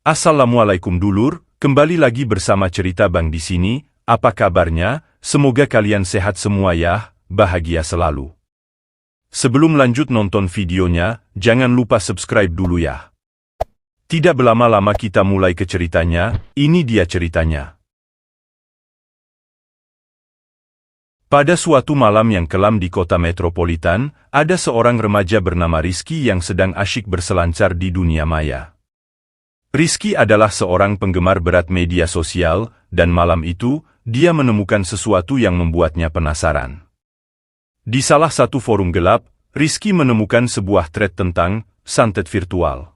Assalamualaikum dulur, kembali lagi bersama cerita Bang di sini. Apa kabarnya? Semoga kalian sehat semua ya, bahagia selalu. Sebelum lanjut nonton videonya, jangan lupa subscribe dulu ya. Tidak berlama-lama kita mulai ke ceritanya, ini dia ceritanya. Pada suatu malam yang kelam di kota metropolitan, ada seorang remaja bernama Rizky yang sedang asyik berselancar di dunia maya. Rizky adalah seorang penggemar berat media sosial, dan malam itu, dia menemukan sesuatu yang membuatnya penasaran. Di salah satu forum gelap, Rizky menemukan sebuah thread tentang santet virtual.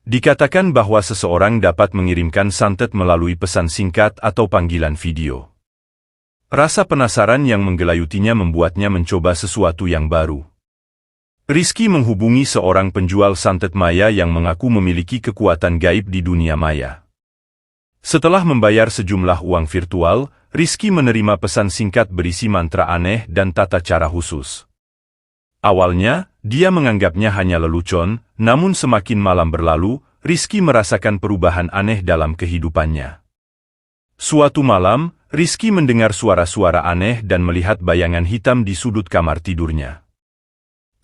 Dikatakan bahwa seseorang dapat mengirimkan santet melalui pesan singkat atau panggilan video. Rasa penasaran yang menggelayutinya membuatnya mencoba sesuatu yang baru. Rizky menghubungi seorang penjual santet maya yang mengaku memiliki kekuatan gaib di dunia maya. Setelah membayar sejumlah uang virtual, Rizky menerima pesan singkat berisi mantra aneh dan tata cara khusus. Awalnya, dia menganggapnya hanya lelucon, namun semakin malam berlalu, Rizky merasakan perubahan aneh dalam kehidupannya. Suatu malam, Rizky mendengar suara-suara aneh dan melihat bayangan hitam di sudut kamar tidurnya.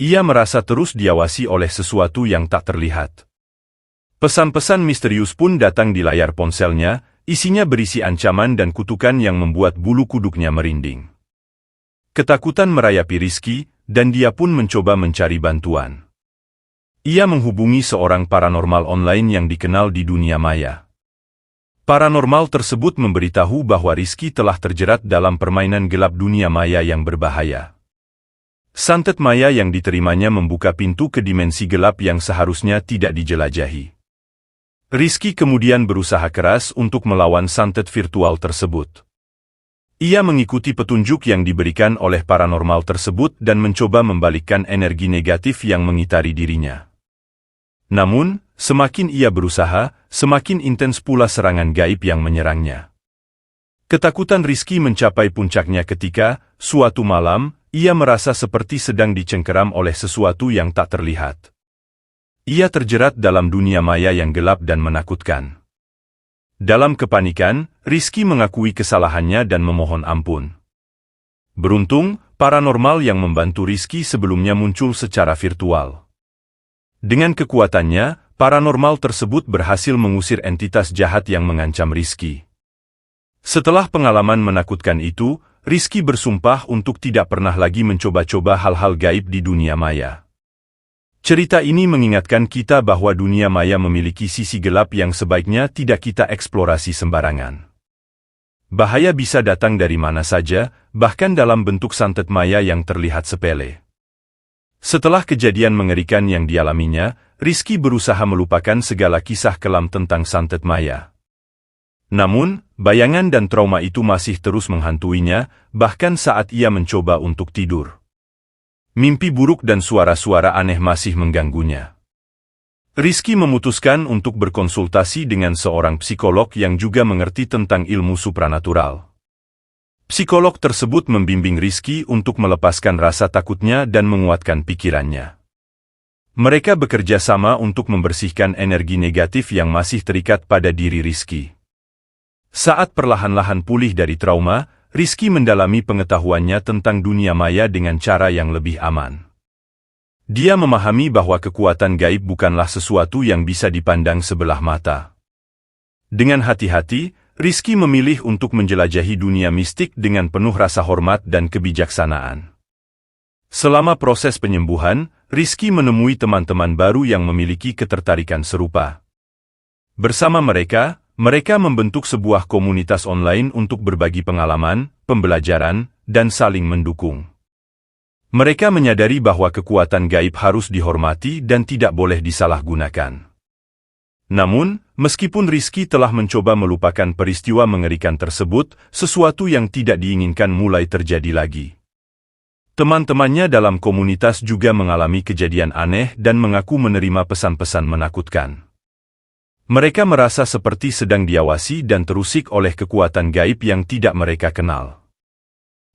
Ia merasa terus diawasi oleh sesuatu yang tak terlihat. Pesan-pesan misterius pun datang di layar ponselnya, isinya berisi ancaman dan kutukan yang membuat bulu kuduknya merinding. Ketakutan merayapi Rizky, dan dia pun mencoba mencari bantuan. Ia menghubungi seorang paranormal online yang dikenal di dunia maya. Paranormal tersebut memberitahu bahwa Rizky telah terjerat dalam permainan gelap dunia maya yang berbahaya. Santet maya yang diterimanya membuka pintu ke dimensi gelap yang seharusnya tidak dijelajahi. Rizky kemudian berusaha keras untuk melawan santet virtual tersebut. Ia mengikuti petunjuk yang diberikan oleh paranormal tersebut dan mencoba membalikkan energi negatif yang mengitari dirinya. Namun, semakin ia berusaha, semakin intens pula serangan gaib yang menyerangnya. Ketakutan Rizky mencapai puncaknya ketika, suatu malam, ia merasa seperti sedang dicengkeram oleh sesuatu yang tak terlihat. Ia terjerat dalam dunia maya yang gelap dan menakutkan. Dalam kepanikan, Rizky mengakui kesalahannya dan memohon ampun. Beruntung, paranormal yang membantu Rizky sebelumnya muncul secara virtual. Dengan kekuatannya, paranormal tersebut berhasil mengusir entitas jahat yang mengancam Rizky. Setelah pengalaman menakutkan itu, Rizky bersumpah untuk tidak pernah lagi mencoba-coba hal-hal gaib di dunia maya. Cerita ini mengingatkan kita bahwa dunia maya memiliki sisi gelap yang sebaiknya tidak kita eksplorasi sembarangan. Bahaya bisa datang dari mana saja, bahkan dalam bentuk santet maya yang terlihat sepele. Setelah kejadian mengerikan yang dialaminya, Rizky berusaha melupakan segala kisah kelam tentang santet maya. Namun, bayangan dan trauma itu masih terus menghantuinya, bahkan saat ia mencoba untuk tidur. Mimpi buruk dan suara-suara aneh masih mengganggunya. Rizky memutuskan untuk berkonsultasi dengan seorang psikolog yang juga mengerti tentang ilmu supranatural. Psikolog tersebut membimbing Rizky untuk melepaskan rasa takutnya dan menguatkan pikirannya. Mereka bekerja sama untuk membersihkan energi negatif yang masih terikat pada diri Rizky. Saat perlahan-lahan pulih dari trauma, Rizky mendalami pengetahuannya tentang dunia maya dengan cara yang lebih aman. Dia memahami bahwa kekuatan gaib bukanlah sesuatu yang bisa dipandang sebelah mata. Dengan hati-hati, Rizky memilih untuk menjelajahi dunia mistik dengan penuh rasa hormat dan kebijaksanaan. Selama proses penyembuhan, Rizky menemui teman-teman baru yang memiliki ketertarikan serupa. Bersama mereka membentuk sebuah komunitas online untuk berbagi pengalaman, pembelajaran, dan saling mendukung. Mereka menyadari bahwa kekuatan gaib harus dihormati dan tidak boleh disalahgunakan. Namun, meskipun Rizky telah mencoba melupakan peristiwa mengerikan tersebut, sesuatu yang tidak diinginkan mulai terjadi lagi. Teman-temannya dalam komunitas juga mengalami kejadian aneh dan mengaku menerima pesan-pesan menakutkan. Mereka merasa seperti sedang diawasi dan terusik oleh kekuatan gaib yang tidak mereka kenal.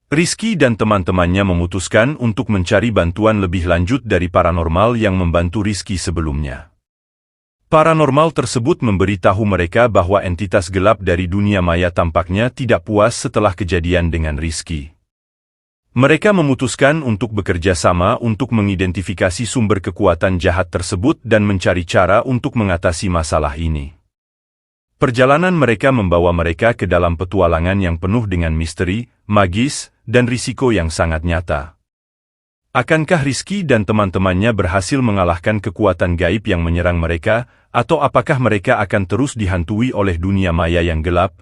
Rizky dan teman-temannya memutuskan untuk mencari bantuan lebih lanjut dari paranormal yang membantu Rizky sebelumnya. Paranormal tersebut memberitahu mereka bahwa entitas gelap dari dunia maya tampaknya tidak puas setelah kejadian dengan Rizky. Mereka memutuskan untuk bekerja sama untuk mengidentifikasi sumber kekuatan jahat tersebut dan mencari cara untuk mengatasi masalah ini. Perjalanan mereka membawa mereka ke dalam petualangan yang penuh dengan misteri, magis, dan risiko yang sangat nyata. Akankah Rizky dan teman-temannya berhasil mengalahkan kekuatan gaib yang menyerang mereka, atau apakah mereka akan terus dihantui oleh dunia maya yang gelap?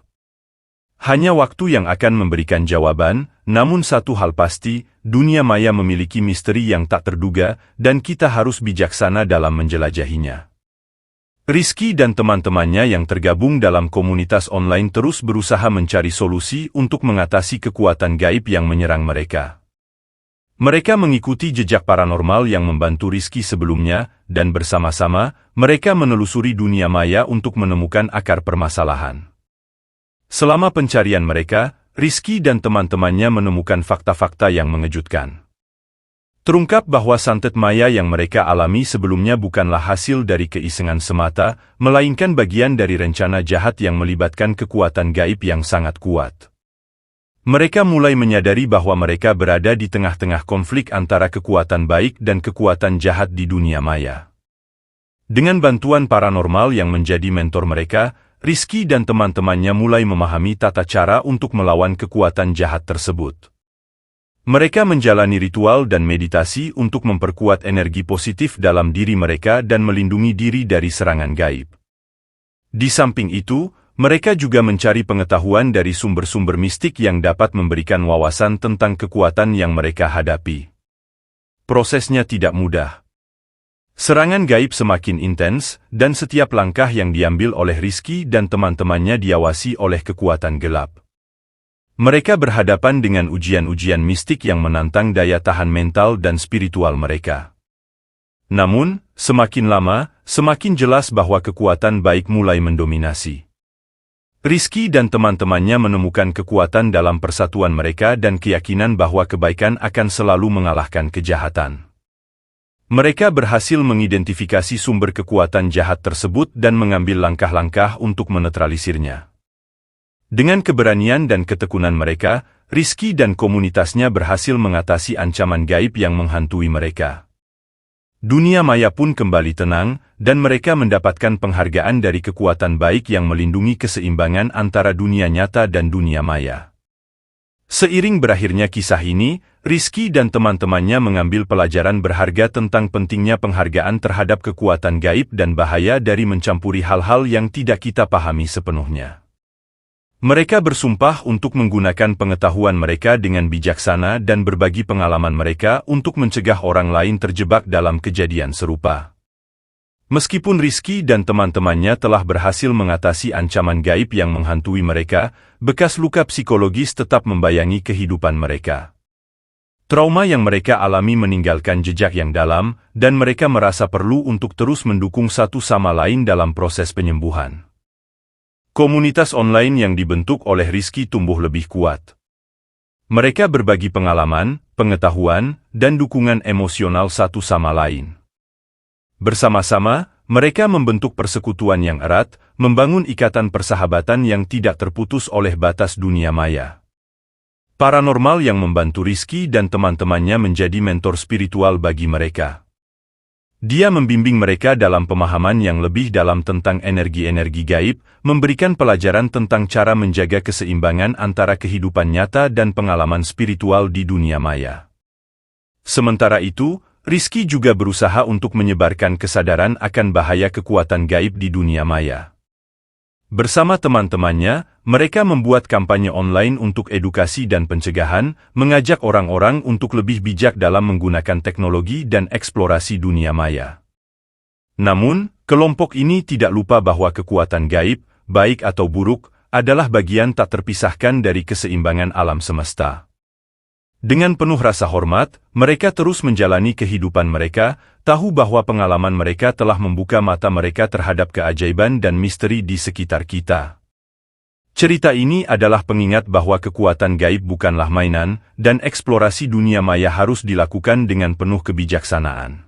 Hanya waktu yang akan memberikan jawaban, namun satu hal pasti, dunia maya memiliki misteri yang tak terduga, dan kita harus bijaksana dalam menjelajahinya. Rizky dan teman-temannya yang tergabung dalam komunitas online terus berusaha mencari solusi untuk mengatasi kekuatan gaib yang menyerang mereka. Mereka mengikuti jejak paranormal yang membantu Rizky sebelumnya, dan bersama-sama, mereka menelusuri dunia maya untuk menemukan akar permasalahan. Selama pencarian mereka, Rizky dan teman-temannya menemukan fakta-fakta yang mengejutkan. Terungkap bahwa santet maya yang mereka alami sebelumnya bukanlah hasil dari keisengan semata, melainkan bagian dari rencana jahat yang melibatkan kekuatan gaib yang sangat kuat. Mereka mulai menyadari bahwa mereka berada di tengah-tengah konflik antara kekuatan baik dan kekuatan jahat di dunia maya. Dengan bantuan paranormal yang menjadi mentor mereka, Rizky dan teman-temannya mulai memahami tata cara untuk melawan kekuatan jahat tersebut. Mereka menjalani ritual dan meditasi untuk memperkuat energi positif dalam diri mereka dan melindungi diri dari serangan gaib. Di samping itu, mereka juga mencari pengetahuan dari sumber-sumber mistik yang dapat memberikan wawasan tentang kekuatan yang mereka hadapi. Prosesnya tidak mudah. Serangan gaib semakin intens, dan setiap langkah yang diambil oleh Rizky dan teman-temannya diawasi oleh kekuatan gelap. Mereka berhadapan dengan ujian-ujian mistik yang menantang daya tahan mental dan spiritual mereka. Namun, semakin lama, semakin jelas bahwa kekuatan baik mulai mendominasi. Rizky dan teman-temannya menemukan kekuatan dalam persatuan mereka dan keyakinan bahwa kebaikan akan selalu mengalahkan kejahatan. Mereka berhasil mengidentifikasi sumber kekuatan jahat tersebut dan mengambil langkah-langkah untuk menetralisirnya. Dengan keberanian dan ketekunan mereka, Rizky dan komunitasnya berhasil mengatasi ancaman gaib yang menghantui mereka. Dunia maya pun kembali tenang, dan mereka mendapatkan penghargaan dari kekuatan baik yang melindungi keseimbangan antara dunia nyata dan dunia maya. Seiring berakhirnya kisah ini, Rizky dan teman-temannya mengambil pelajaran berharga tentang pentingnya penghargaan terhadap kekuatan gaib dan bahaya dari mencampuri hal-hal yang tidak kita pahami sepenuhnya. Mereka bersumpah untuk menggunakan pengetahuan mereka dengan bijaksana dan berbagi pengalaman mereka untuk mencegah orang lain terjebak dalam kejadian serupa. Meskipun Rizky dan teman-temannya telah berhasil mengatasi ancaman gaib yang menghantui mereka, bekas luka psikologis tetap membayangi kehidupan mereka. Trauma yang mereka alami meninggalkan jejak yang dalam, dan mereka merasa perlu untuk terus mendukung satu sama lain dalam proses penyembuhan. Komunitas online yang dibentuk oleh Rizky tumbuh lebih kuat. Mereka berbagi pengalaman, pengetahuan, dan dukungan emosional satu sama lain. Bersama-sama, mereka membentuk persekutuan yang erat, membangun ikatan persahabatan yang tidak terputus oleh batas dunia maya. Paranormal yang membantu Rizky dan teman-temannya menjadi mentor spiritual bagi mereka. Dia membimbing mereka dalam pemahaman yang lebih dalam tentang energi-energi gaib, memberikan pelajaran tentang cara menjaga keseimbangan antara kehidupan nyata dan pengalaman spiritual di dunia maya. Sementara itu, Rizky juga berusaha untuk menyebarkan kesadaran akan bahaya kekuatan gaib di dunia maya. Bersama teman-temannya, mereka membuat kampanye online untuk edukasi dan pencegahan, mengajak orang-orang untuk lebih bijak dalam menggunakan teknologi dan eksplorasi dunia maya. Namun, kelompok ini tidak lupa bahwa kekuatan gaib, baik atau buruk, adalah bagian tak terpisahkan dari keseimbangan alam semesta. Dengan penuh rasa hormat, mereka terus menjalani kehidupan mereka, tahu bahwa pengalaman mereka telah membuka mata mereka terhadap keajaiban dan misteri di sekitar kita. Cerita ini adalah pengingat bahwa kekuatan gaib bukanlah mainan, dan eksplorasi dunia maya harus dilakukan dengan penuh kebijaksanaan.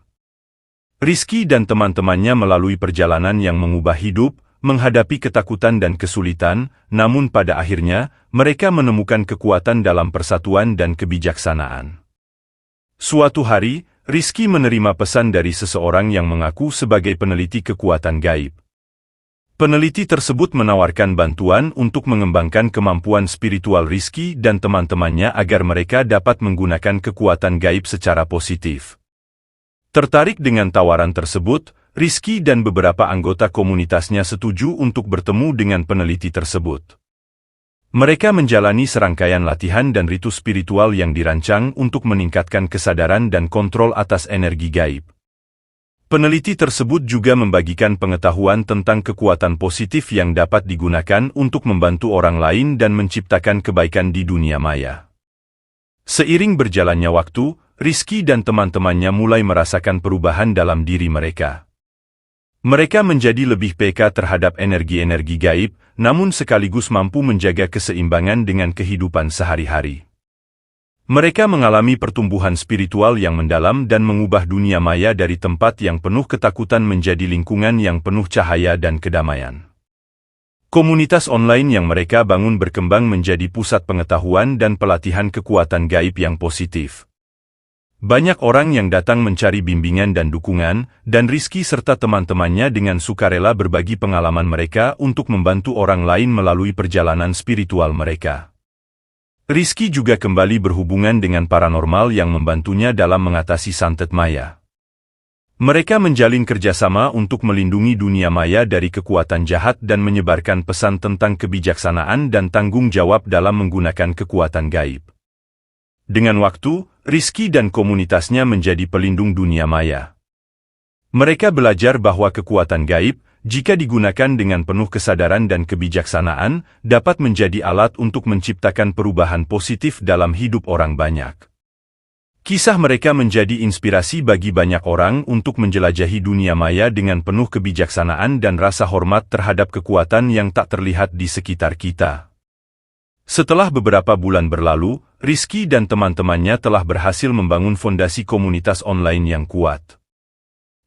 Rizky dan teman-temannya melalui perjalanan yang mengubah hidup, menghadapi ketakutan dan kesulitan, namun pada akhirnya, mereka menemukan kekuatan dalam persatuan dan kebijaksanaan. Suatu hari, Rizky menerima pesan dari seseorang yang mengaku sebagai peneliti kekuatan gaib. Peneliti tersebut menawarkan bantuan untuk mengembangkan kemampuan spiritual Rizky dan teman-temannya agar mereka dapat menggunakan kekuatan gaib secara positif. Tertarik dengan tawaran tersebut, Rizky dan beberapa anggota komunitasnya setuju untuk bertemu dengan peneliti tersebut. Mereka menjalani serangkaian latihan dan ritus spiritual yang dirancang untuk meningkatkan kesadaran dan kontrol atas energi gaib. Peneliti tersebut juga membagikan pengetahuan tentang kekuatan positif yang dapat digunakan untuk membantu orang lain dan menciptakan kebaikan di dunia maya. Seiring berjalannya waktu, Rizky dan teman-temannya mulai merasakan perubahan dalam diri mereka. Mereka menjadi lebih peka terhadap energi-energi gaib, namun sekaligus mampu menjaga keseimbangan dengan kehidupan sehari-hari. Mereka mengalami pertumbuhan spiritual yang mendalam dan mengubah dunia maya dari tempat yang penuh ketakutan menjadi lingkungan yang penuh cahaya dan kedamaian. Komunitas online yang mereka bangun berkembang menjadi pusat pengetahuan dan pelatihan kekuatan gaib yang positif. Banyak orang yang datang mencari bimbingan dan dukungan, dan Rizky serta teman-temannya dengan sukarela berbagi pengalaman mereka untuk membantu orang lain melalui perjalanan spiritual mereka. Rizky juga kembali berhubungan dengan paranormal yang membantunya dalam mengatasi santet maya. Mereka menjalin kerjasama untuk melindungi dunia maya dari kekuatan jahat dan menyebarkan pesan tentang kebijaksanaan dan tanggung jawab dalam menggunakan kekuatan gaib. Dengan waktu, Rizky dan komunitasnya menjadi pelindung dunia maya. Mereka belajar bahwa kekuatan gaib, jika digunakan dengan penuh kesadaran dan kebijaksanaan, dapat menjadi alat untuk menciptakan perubahan positif dalam hidup orang banyak. Kisah mereka menjadi inspirasi bagi banyak orang untuk menjelajahi dunia maya dengan penuh kebijaksanaan dan rasa hormat terhadap kekuatan yang tak terlihat di sekitar kita. Setelah beberapa bulan berlalu, Rizky dan teman-temannya telah berhasil membangun fondasi komunitas online yang kuat.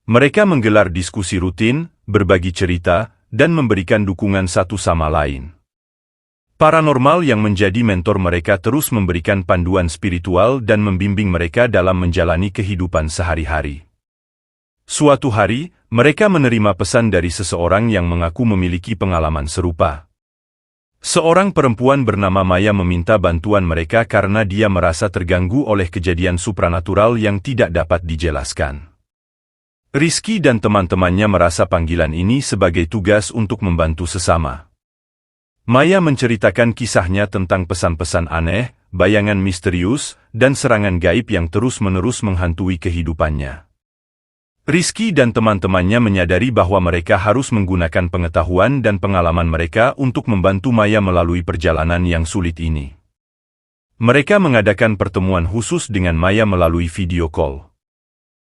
Mereka menggelar diskusi rutin, berbagi cerita, dan memberikan dukungan satu sama lain. Paranormal yang menjadi mentor mereka terus memberikan panduan spiritual dan membimbing mereka dalam menjalani kehidupan sehari-hari. Suatu hari, mereka menerima pesan dari seseorang yang mengaku memiliki pengalaman serupa. Seorang perempuan bernama Maya meminta bantuan mereka karena dia merasa terganggu oleh kejadian supranatural yang tidak dapat dijelaskan. Rizky dan teman-temannya merasa panggilan ini sebagai tugas untuk membantu sesama. Maya menceritakan kisahnya tentang pesan-pesan aneh, bayangan misterius, dan serangan gaib yang terus-menerus menghantui kehidupannya. Rizky dan teman-temannya menyadari bahwa mereka harus menggunakan pengetahuan dan pengalaman mereka untuk membantu Maya melalui perjalanan yang sulit ini. Mereka mengadakan pertemuan khusus dengan Maya melalui video call.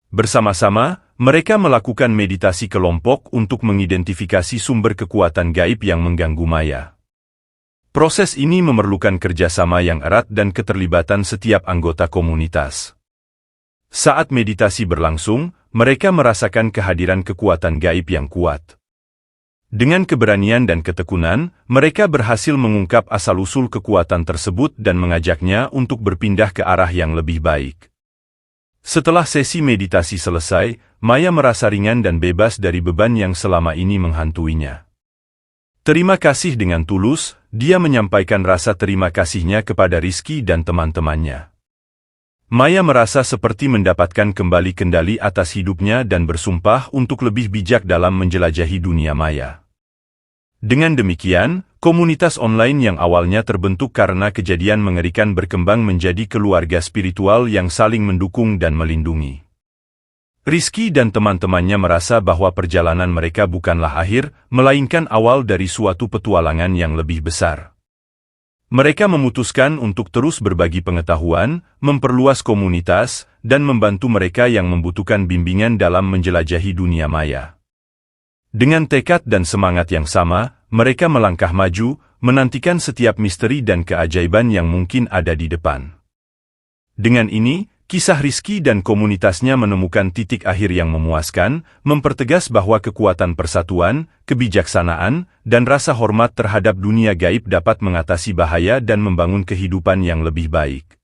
Bersama-sama, mereka melakukan meditasi kelompok untuk mengidentifikasi sumber kekuatan gaib yang mengganggu Maya. Proses ini memerlukan kerjasama yang erat dan keterlibatan setiap anggota komunitas. Saat meditasi berlangsung, mereka merasakan kehadiran kekuatan gaib yang kuat. Dengan keberanian dan ketekunan, mereka berhasil mengungkap asal-usul kekuatan tersebut dan mengajaknya untuk berpindah ke arah yang lebih baik. Setelah sesi meditasi selesai, Maya merasa ringan dan bebas dari beban yang selama ini menghantuinya. Terima kasih dengan tulus, dia menyampaikan rasa terima kasihnya kepada Rizky dan teman-temannya. Maya merasa seperti mendapatkan kembali kendali atas hidupnya dan bersumpah untuk lebih bijak dalam menjelajahi dunia maya. Dengan demikian, komunitas online yang awalnya terbentuk karena kejadian mengerikan berkembang menjadi keluarga spiritual yang saling mendukung dan melindungi. Rizky dan teman-temannya merasa bahwa perjalanan mereka bukanlah akhir, melainkan awal dari suatu petualangan yang lebih besar. Mereka memutuskan untuk terus berbagi pengetahuan, memperluas komunitas, dan membantu mereka yang membutuhkan bimbingan dalam menjelajahi dunia maya. Dengan tekad dan semangat yang sama, mereka melangkah maju, menantikan setiap misteri dan keajaiban yang mungkin ada di depan. Dengan ini, Kisah Rizky dan komunitasnya menemukan titik akhir yang memuaskan, mempertegas bahwa kekuatan persatuan, kebijaksanaan, dan rasa hormat terhadap dunia gaib dapat mengatasi bahaya dan membangun kehidupan yang lebih baik.